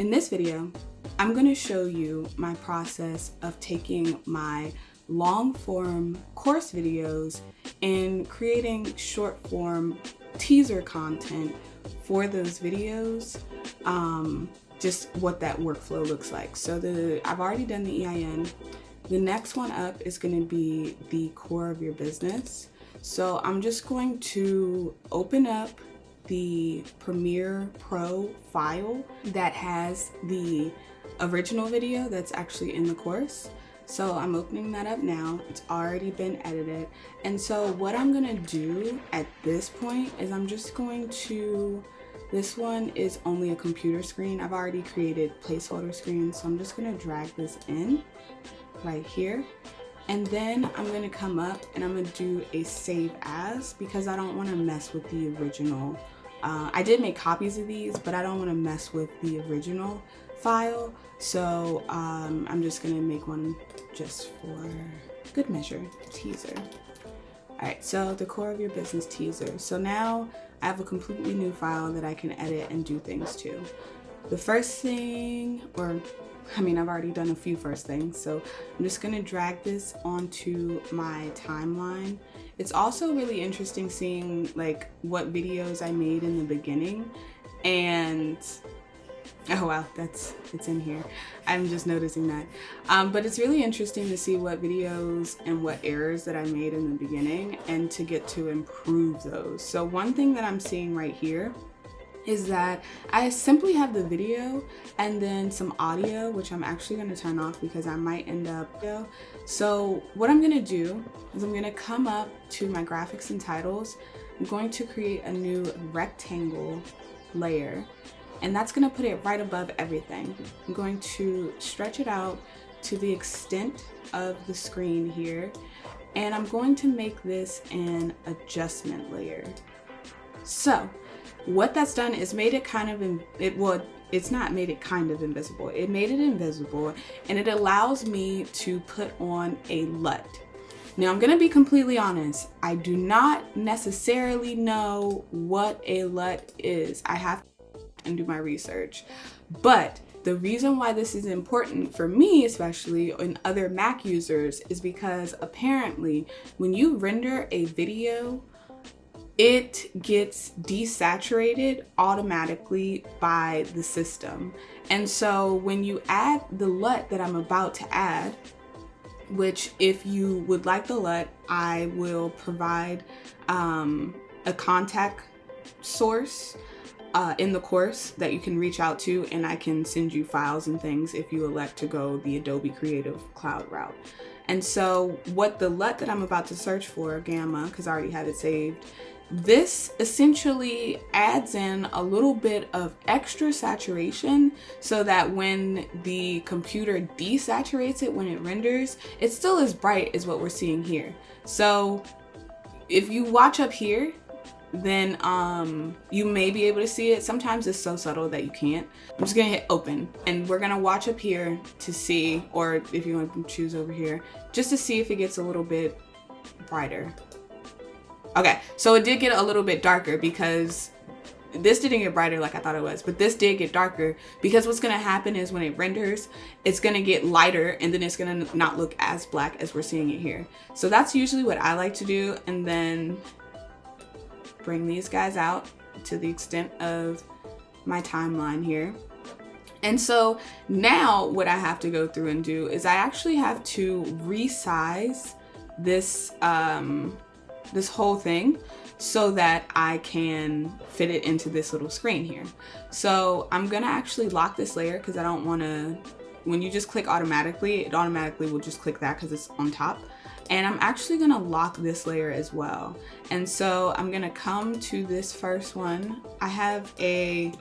In this video, I'm going to show you my process of taking my long form course videos and creating short form teaser content for those videos, just what that workflow looks like. So I've already done the EIN. The next one up is going to be the core of your business. So I'm just going to open up the Premiere Pro file that has the original video that's actually in the course. So I'm opening that up now. It's already been edited. And so what I'm gonna do at this point is I'm just going to, this one is only a computer screen. I've already created placeholder screens. So I'm just gonna drag this in right here. And then I'm gonna come up and I'm gonna do a save as, because I don't wanna mess with the original. I did make copies of these, but I don't wanna mess with the original file. So I'm just gonna make one just for good measure, teaser. All right, so the core of your business teaser. So now I have a completely new file that I can edit and do things to. The first thing, I've already done a few first things, so I'm just gonna drag this onto my timeline. It's also really interesting seeing like what videos I made in the beginning, and oh wow, it's in here. I'm just noticing that. But it's really interesting to see what videos and what errors that I made in the beginning and to get to improve those. So one thing that I'm seeing right here is that I simply have the video and then some audio, which I'm actually going to turn off because I might end up. So what I'm going to do is I'm going to come up to my graphics and titles. I'm going to create a new rectangle layer, and that's going to put it right above everything. I'm going to stretch it out to the extent of the screen here, and I'm going to make this an adjustment layer. So what that's done is made it kind of, it's not made it kind of invisible. It made it invisible, and it allows me to put on a LUT. Now I'm gonna be completely honest. I do not necessarily know what a LUT is. I have to do my research. But the reason why this is important for me, especially in other Mac users, is because apparently when you render a video, it gets desaturated automatically by the system. And so when you add the LUT that I'm about to add, which if you would like the LUT, I will provide a contact source in the course that you can reach out to, and I can send you files and things if you elect to go the Adobe Creative Cloud route. And so what the LUT that I'm about to search for, Gamma, because I already have it saved, this essentially adds in a little bit of extra saturation so that when the computer desaturates it when it renders, it's still as bright as what we're seeing here. So if you watch up here, then you may be able to see it. Sometimes it's so subtle that you can't. I'm just gonna hit open, and we're gonna watch up here to see, or if you want to choose over here, just to see if it gets a little bit brighter. Okay, so it did get a little bit darker because this didn't get brighter like I thought it was, but this did get darker because what's gonna happen is when it renders, it's gonna get lighter and then it's gonna not look as black as we're seeing it here. So that's usually what I like to do, and then bring these guys out to the extent of my timeline here. And so now what I have to go through and do is I actually have to resize this this whole thing so that I can fit it into this little screen here. So I'm gonna actually lock this layer because I don't wanna, when you just click automatically, it automatically will just click that because it's on top. And I'm actually gonna lock this layer as well. And so I'm gonna come to this first one. I have a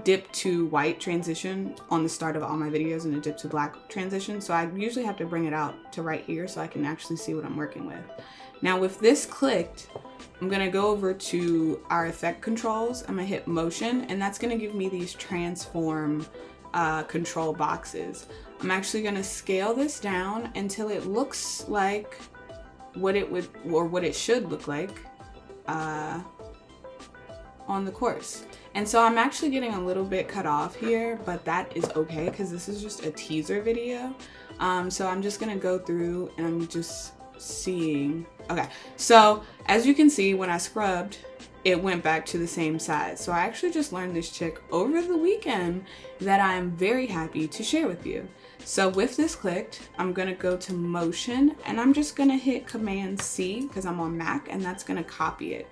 dip to white transition on the start of all my videos and a dip to black transition. So I usually have to bring it out to right here so I can actually see what I'm working with. Now with this clicked, I'm gonna go over to our effect controls. I'm gonna hit motion, and that's gonna give me these transform control boxes. I'm actually gonna scale this down until it looks like what it would, or what it should look like on the course. And so I'm actually getting a little bit cut off here, but that is okay because this is just a teaser video. So I'm just gonna go through and I'm just seeing. Okay, so as you can see, when I scrubbed, it went back to the same size. So I actually just learned this trick over the weekend that I'm very happy to share with you. So with this clicked, I'm gonna go to motion and I'm just gonna hit Command C because I'm on Mac, and that's gonna copy it.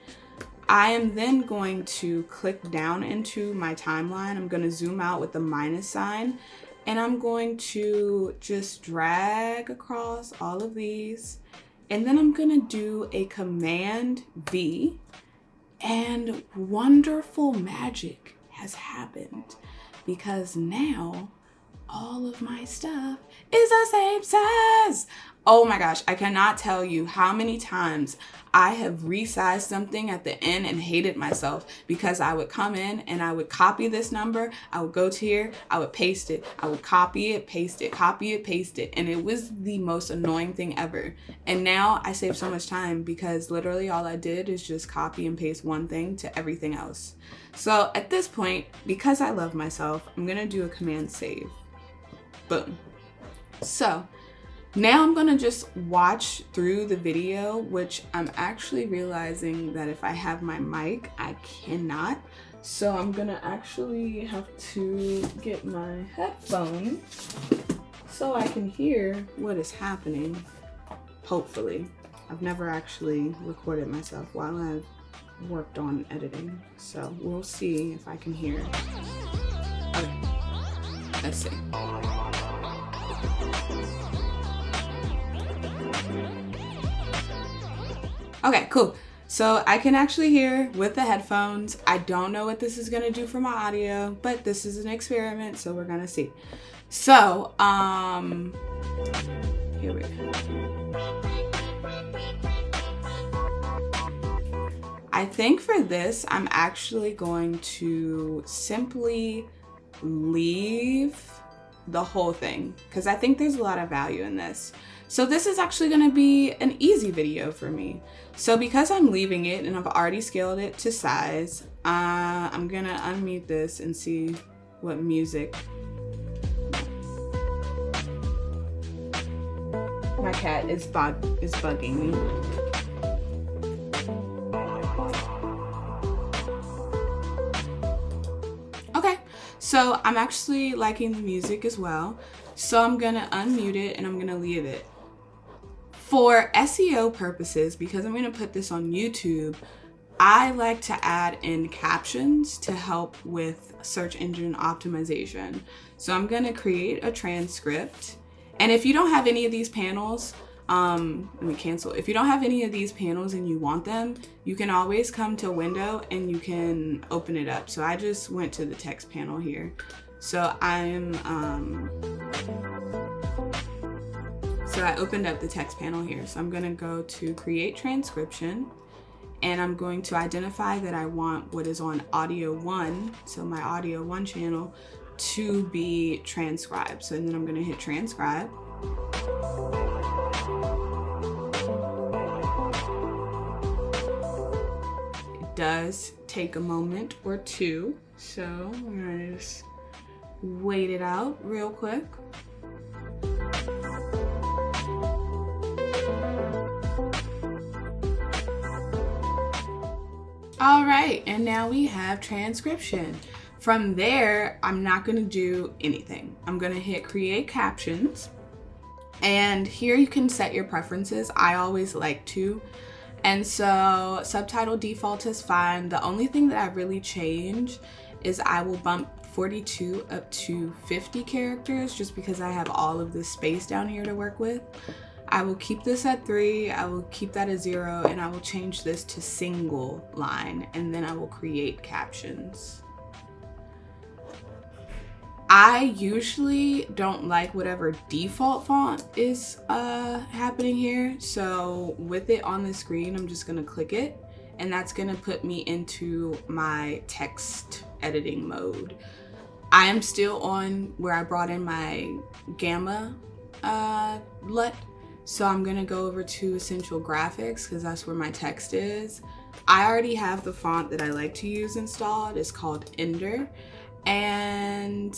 I am then going to click down into my timeline. I'm gonna zoom out with the minus sign, and I'm going to just drag across all of these. And then I'm gonna do a Command V, and wonderful magic has happened because now all of my stuff is the same size. Oh my gosh, I cannot tell you how many times I have resized something at the end and hated myself because I would come in and I would copy this number, I would go to here, I would paste it, I would copy it, paste it, copy it, paste it, and it was the most annoying thing ever. And now I save so much time because literally all I did is just copy and paste one thing to everything else. So at this point, because I love myself, I'm gonna do a Command save. Boom. So now I'm gonna just watch through the video, which I'm actually realizing that if I have my mic, I cannot. So I'm gonna actually have to get my headphone so I can hear what is happening, hopefully. I've never actually recorded myself while I've worked on editing, so we'll see if I can hear. Okay, let's see. Okay, cool. So I can actually hear with the headphones. I don't know what this is gonna do for my audio, but this is an experiment, so we're gonna see. So, here we go. I think for this, I'm actually going to simply leave the whole thing because I think there's a lot of value in this. So this is actually going to be an easy video for me. So because I'm leaving it and I've already scaled it to size, I'm going to unmute this and see what music. My cat is bugging me. Okay, so I'm actually liking the music as well. So I'm gonna unmute it and I'm gonna leave it. For SEO purposes, because I'm gonna put this on YouTube, I like to add in captions to help with search engine optimization. So I'm gonna create a transcript. And if you don't have any of these panels, let me cancel. If you don't have any of these panels and you want them, you can always come to Window and you can open it up. So I just went to the text panel here. So I opened up the text panel here. So I'm gonna go to create transcription and I'm going to identify that I want what is on audio 1, so my audio 1 channel, to be transcribed. So then I'm gonna hit transcribe. It does take a moment or two, so we're gonna just wait it out real quick. All right, and now we have transcription. From there, I'm not gonna do anything. I'm gonna hit create captions. And here you can set your preferences. I always like to. And so subtitle default is fine. The only thing that I really change is I will bump 42 up to 50 characters just because I have all of this space down here to work with. I will keep this at 3, I will keep that at 0, and I will change this to single line, and then I will create captions. I usually don't like whatever default font is happening here, so with it on the screen, I'm just gonna click it, and that's gonna put me into my text editing mode. I am still on where I brought in my Gamma LUT. So I'm gonna go over to Essential Graphics because that's where my text is. I already have the font that I like to use installed. It's called Ender, and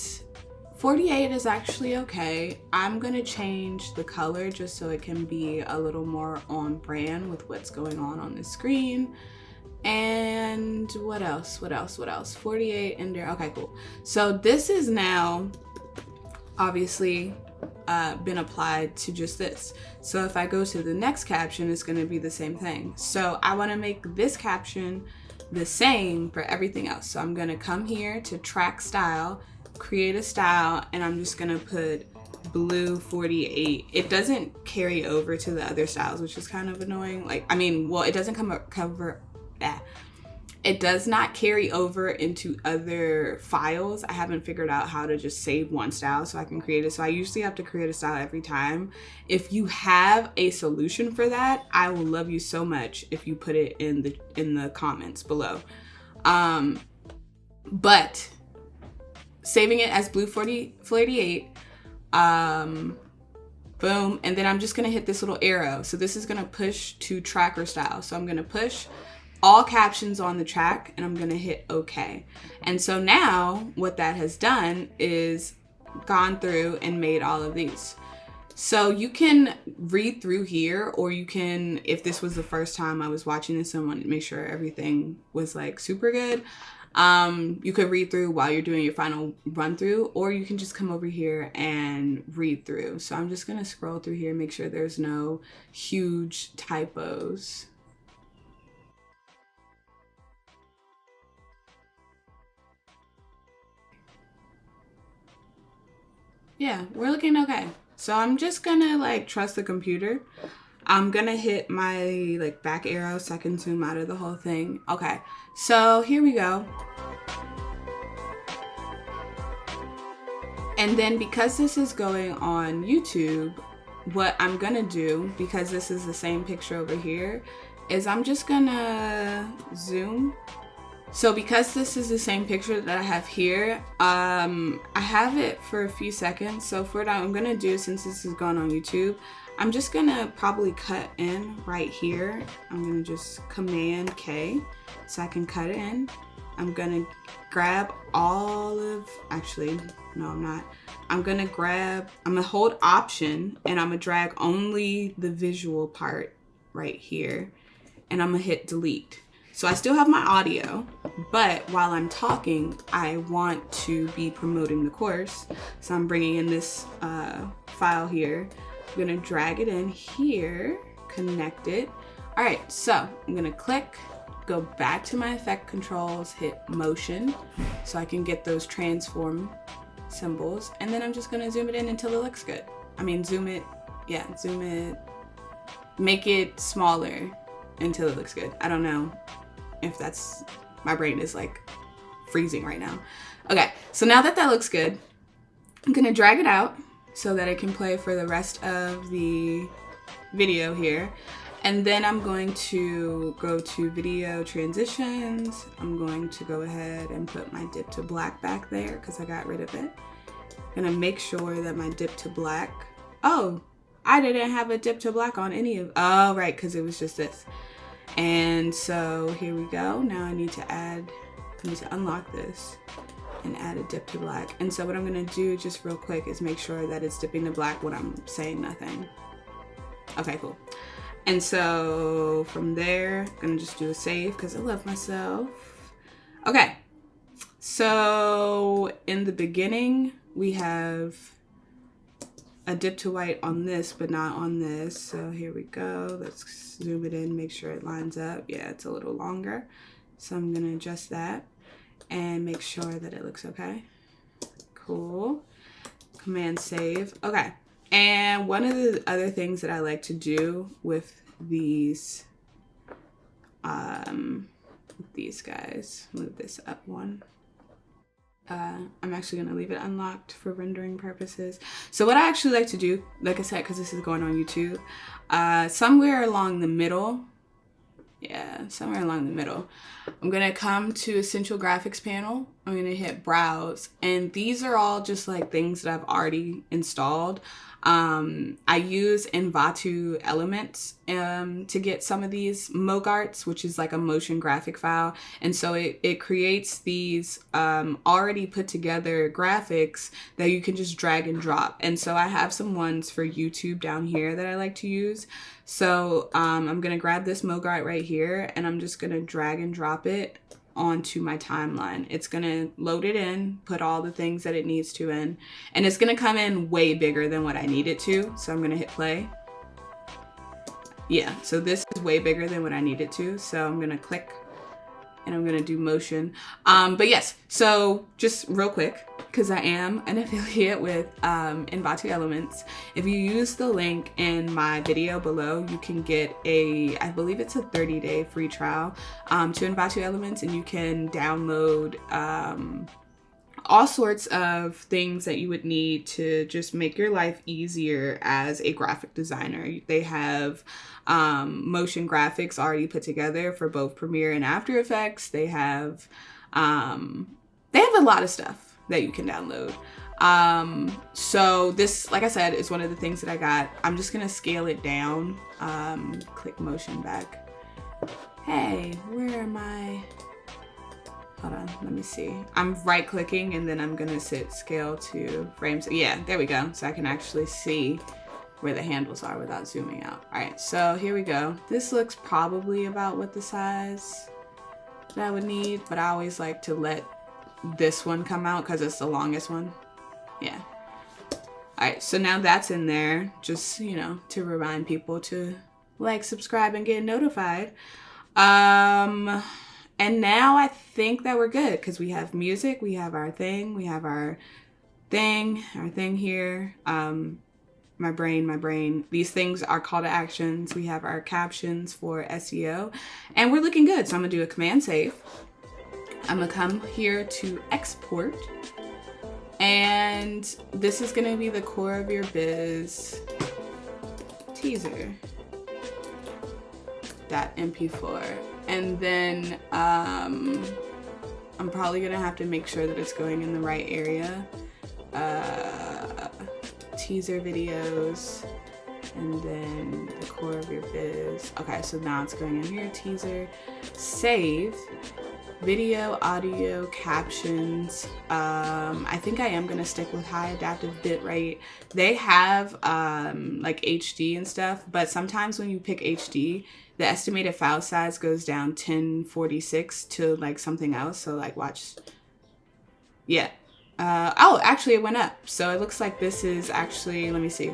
48 is actually okay. I'm gonna change the color just so it can be a little more on brand with what's going on the screen. And what else? 48 Ender. Okay, cool. So this is now obviously been applied to just this. So if I go to the next caption, it's going to be the same thing. So I want to make this caption the same for everything else. So I'm going to come here to track style, create a style, and I'm just going to put blue 48. It doesn't carry over to the other styles, which is kind of annoying. Like, I mean, well, it doesn't cover that. It does not carry over into other files. I haven't figured out how to just save one style so I can create it. So I usually have to create a style every time. If you have a solution for that, I will love you so much if you put it in the comments below. But saving it as blue 48, boom, and then I'm just gonna hit this little arrow. So this is gonna push to tracker style. So I'm gonna push all captions on the track and I'm gonna hit OK. And so now what that has done is gone through and made all of these. So you can read through here, or you can, if this was the first time I was watching this and wanted to make sure everything was like super good, you could read through while you're doing your final run through, or you can just come over here and read through. So I'm just gonna scroll through here, make sure there's no huge typos. Yeah, we're looking okay. So I'm just gonna like trust the computer. I'm gonna hit my like back arrow so I can zoom out of the whole thing. Okay, so here we go. And then because this is going on YouTube, what I'm gonna do, because this is the same picture over here, is I'm just gonna zoom. So because this is the same picture that I have here, I have it for a few seconds. So for what I'm gonna do, since this is going on YouTube, I'm just gonna probably cut in right here. I'm gonna just Command K so I can cut it in. I'm gonna grab all of, actually, no, I'm not. I'm gonna hold Option and I'm gonna drag only the visual part right here. And I'm gonna hit delete. So I still have my audio, but while I'm talking, I want to be promoting the course. So I'm bringing in this file here. I'm gonna drag it in here, connect it. All right, so I'm gonna click, go back to my effect controls, hit motion, so I can get those transform symbols. And then I'm just gonna zoom it in until it looks good. I mean, zoom it, make it smaller until it looks good. I don't know if that's, my brain is like freezing right now. Okay, so now that looks good, I'm gonna drag it out so that it can play for the rest of the video here. And then I'm going to go to video transitions. I'm going to go ahead and put my dip to black back there because I got rid of it. I'm gonna make sure that my dip to black, oh, I didn't have a dip to black on any of, oh right, because it was just this. And so here we go. Now I need to unlock this and add a dip to black. And so what I'm gonna do just real quick is make sure that it's dipping to black when I'm saying nothing. Okay, cool. And so from there, I'm gonna just do a save because I love myself. Okay, so in the beginning, we have a dip to white on this, but not on this. So here we go. Let's zoom it in, make sure it lines up. Yeah, it's a little longer. So I'm gonna adjust that and make sure that it looks okay. Cool. Command save. Okay. And one of the other things that I like to do with these guys, move this up one. I'm actually going to leave it unlocked for rendering purposes. So what I actually like to do, like I said, because this is going on YouTube, somewhere along the middle, I'm going to come to Essential Graphics panel. I'm gonna hit browse, and these are all just like things that I've already installed. I use Envato Elements to get some of these Mogarts, which is like a motion graphic file. And so it creates these already put together graphics that you can just drag and drop. And so I have some ones for YouTube down here that I like to use. So I'm going to grab this Mogrt right here, and I'm just going to drag and drop it onto my timeline. It's gonna load it in, put all the things that it needs to in, and it's gonna come in way bigger than what I need it to. So I'm gonna hit play. Yeah, so this is way bigger than what I need it to. So I'm gonna click and I'm gonna do motion. But yes, so just real quick, because I am an affiliate with Envato Elements. If you use the link in my video below, you can get I believe it's a 30-day free trial to Envato Elements, and you can download all sorts of things that you would need to just make your life easier as a graphic designer. They have motion graphics already put together for both Premiere and After Effects. They have a lot of stuff that you can download. So this, like I said, is one of the things that I got. I'm just gonna scale it down. Click motion back. Hey, where am I? Hold on, let me see. I'm right clicking and then I'm gonna scale to frames. Yeah, there we go. So I can actually see where the handles are without zooming out. All right, so here we go. This looks probably about what the size that I would need, but I always like to let this one come out because it's the longest one. Yeah. All right, so now that's in there, just, you know, to remind people to like, subscribe, and get notified. And now I think that we're good because we have music, we have our thing, we have our thing here. My brain. These things are call to actions. We have our captions for SEO, and we're looking good. So I'm gonna do a command save. I'm gonna come here to export, and this is gonna be the core of your biz teaser .mp4, and then I'm probably gonna have to make sure that it's going in the right area. Teaser videos, and then the core of your biz. Okay, so now it's going in here. Teaser, save, video, audio, captions. I think I am gonna stick with high adaptive bitrate. They have like HD and stuff, but sometimes when you pick HD, the estimated file size goes down 1046 to like something else. So like watch. Yeah. Oh, actually it went up. So it looks like this is actually, let me see.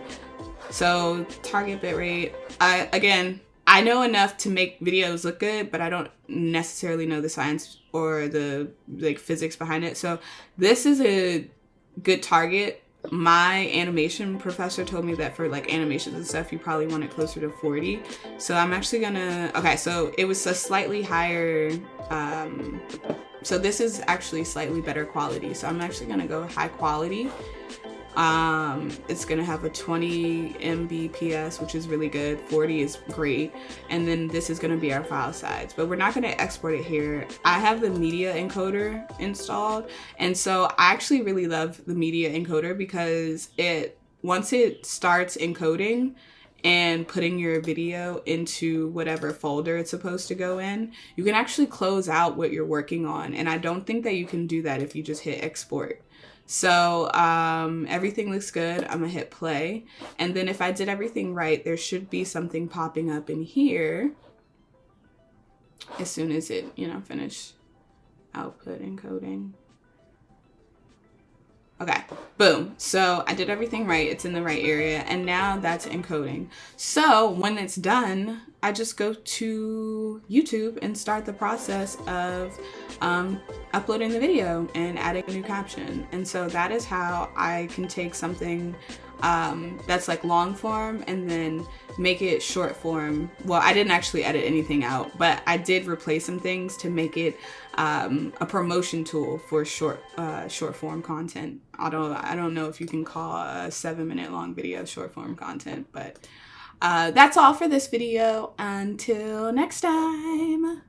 So target bitrate. Again, I know enough to make videos look good, but I don't necessarily know the science or the like physics behind it. So this is a good target. My animation professor told me that for like animations and stuff, you probably want it closer to 40. So I'm actually gonna, okay, so it was a slightly higher, so this is actually slightly better quality. So I'm actually gonna go high quality. It's gonna have a 20 Mbps, which is really good. 40 is great. And then this is gonna be our file size, but we're not gonna export it here. I have the Media Encoder installed. And so I actually really love the Media Encoder because once it starts encoding and putting your video into whatever folder it's supposed to go in, you can actually close out what you're working on. And I don't think that you can do that if you just hit export. So everything looks good. I'm gonna hit play. And then if I did everything right, there should be something popping up in here as soon as it, you know, finish output encoding. Okay, boom. So I did everything right. It's in the right area. And now that's encoding. So when it's done, I just go to YouTube and start the process of uploading the video and adding a new caption. And so that is how I can take something that's like long form and then make it short form. Well, I didn't actually edit anything out, but I did replace some things to make it a promotion tool for short form content. Although I don't know if you can call a 7-minute long video short form content, but that's all for this video. Until next time.